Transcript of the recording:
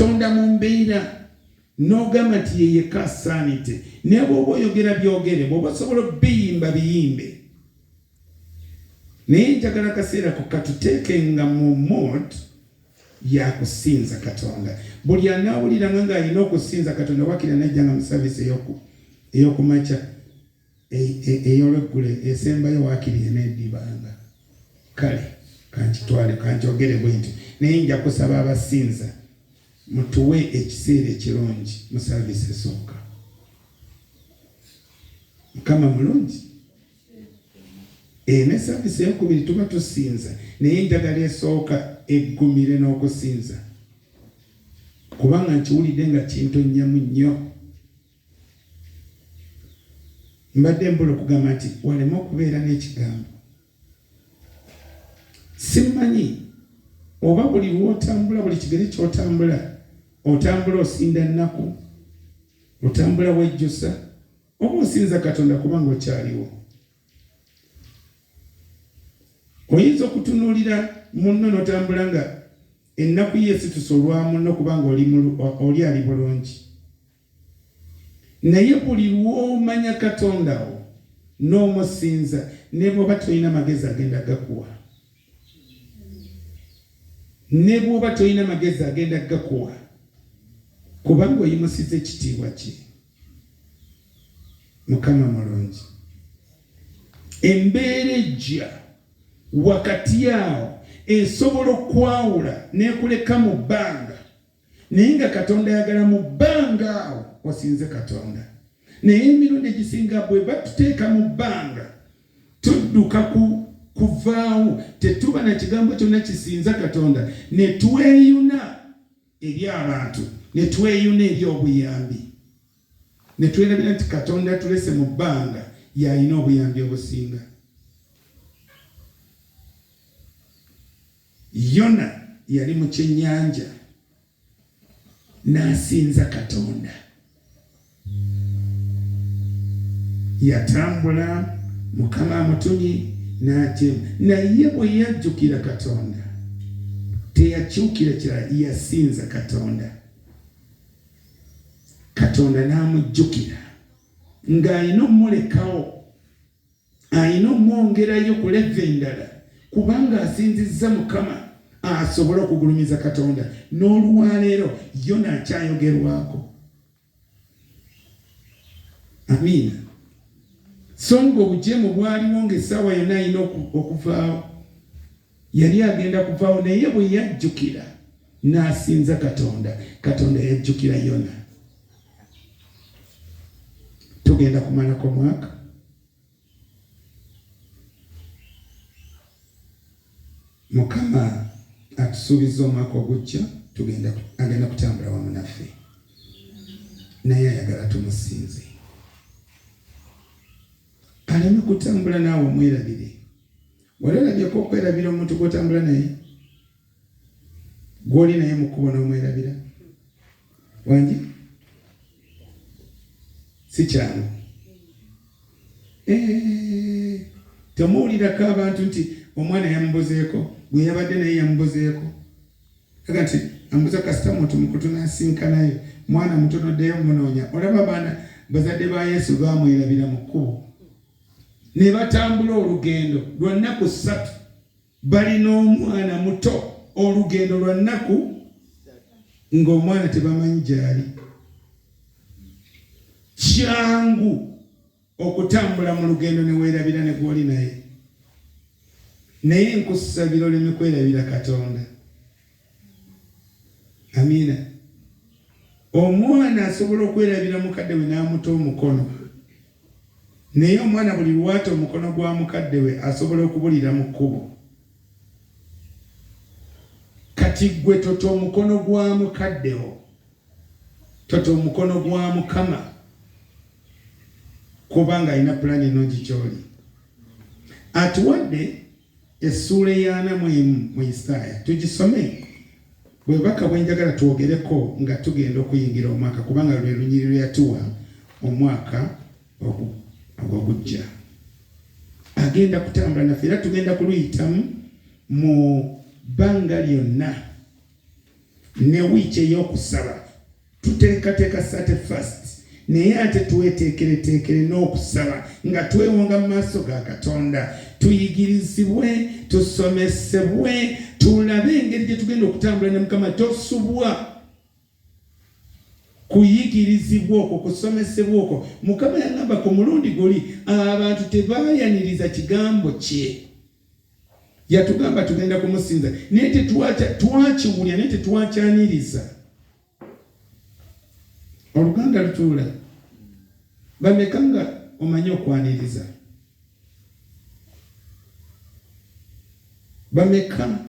Katonda mu mbeera n'ogamba nti ye yekka asaanidde. Naye bw'oba oyogera byogere, bw'oba osobola biyimba biyimbe. Naye njagala kaseera ko katuteekenga mu mode ya kusinza Katonda. Buli anaawuliranga ng'alina okusinza Katonda wakira najjanga mu saavisi ey'okumakya ey'olweggulo esembayo waakiri eneedibanga. Kale kankitwale kankyogere bwe nti naye nja kusaba abasinza mutuwe ekiseera ekirungi mu saavisi esooka. Mukama mulungi. Ne saavisi eyokubiri tuba tusinza naye njagala esooka eggumire n'okusinza kubanga nkiwulidde nga kintonnyamu nnyo. Mbadde mbula okugamba nti waleme okubeera n'ekigambo. Simanyi oba buli lw'otambula, buli kigere ky'otambula, otambula osinda nnaku, otambula wejjusa, oba osinza Katonda kubanga okyaliwo. Oyinza okutunuulira munno n'otambula nga ennaku Yesu tusolwa munno kubanga oli ali bulungi. Naye buli lw'omanya Katonda wo n'omusinza ne bw'oba tolina magezi agenda gakuwa. Ne bw'oba tolina magezi agenda gakuwa kubanga oyimusiza ekitiibwa kye. Mukama mulungi. Embeera ejja wakati awo esobola okwawula n'ekuleka mu bbanga, naye nga Katonda ayagala mu bbanga awo osinze Katonda. Naye emirundi egisinga bwe batuteeka mu bbanga tudduka kuvaawo, tetuba na kigambo kyonna kisinza Katonda, ne tweyuna eri abantu, ne tweyuna eri obuyambi, ne twerabira nti Katonda tulese mu bbanga y'alina obuyambi obusinga. Yona yali mu kyennyanja n'asinza Katonda. Yatambula, Mukama amutumye n'atema. Naye bwe yajjukira Katonda teyakyukira kirala, yasinza Katonda. Katonda n'amujjukira ng'alina omulekawo, alina omwongerayo ku leve endala kubanga asinzizza Mukama asobole okugulumiza Katonda. N'olwaleero Yona akyayogerwako. Amiina. So nga obujeemu bwaliwo ng'essaawa yonna alina okuvaawo, yali agenda kuvaawo, naye bwe yajjukira n'asinza Katonda, Katonda yajjukira Yona. Tugenda kumalako mwaka. Mukama atusuubiza omwaka ogujja agenda kutambula wamu naffe, naye ayagala tumusinze. Aleme kutambula naawe omwerabire. Walalabyeko okwerabira omuntu gw'otambula naye, gw'oli naye mu kubona omwerabira wangi si kyano. Temuwulirako abantu nti omwana yamubuzeeko, gwe yabadde naye yamubuzeeko. Aga nti ambuza kasita muntu mukutu n'asinkanayo, mwana mutono ddeyo munoonya. Olaba abaana bazadde ba Yesu baamwerabira mu kkubo, ne batambula olugendo lwa nnaku 3, balina omwana muto, olugendo lwa nnaku ng'omwana tebamanyi gyali. Kyangu okutambula mu lugendo ne weerabira ne gw'oli naye, naye nkusabira oleme kwerabira Katonda. Amiina. Omwana asobola okwerabira mukadde we n'amuta omukono, naye omwana buli lwata omukono gwa mukadde we asobola okubulira mu kkubo. Kati gwe toto omukono gwa mukaddewo, toto omukono gwa Mukama, kubanga alina pulaani ennungi ky'oli. Atuwadde essuula 41 mu Isaaya, tugisome. Bwe baka bwe njagala twogereko nga tugenda okuyingira omwaka, kubanga lwe lunyiri lwe yatuwa omwaka ogujja. Agenda kutambula naffe era tugenda kuluyitamu mu bbanga lyonna. ne wiiki ey'okusaba tuteekateeka 31st naye ate tweteekereteekere n'okusaba nga twewonga mu maaso ga Katonda, tuyigirizibwe, tusomesebwe, tulabe engeri gye tugenda okutambula ne Mukama. Tosubwa kuyigirizibwa okwo, kusomesebwa okwo. Mukama yagamba ku mulundi guli abantu tebaayaniriza kigambo kye. Yatugamba tugenda kumusinza naye tetwakiwulya naye tetwakyaniriza. Oluganda lutuula bameka nga omanyi okwaniriza? Bameka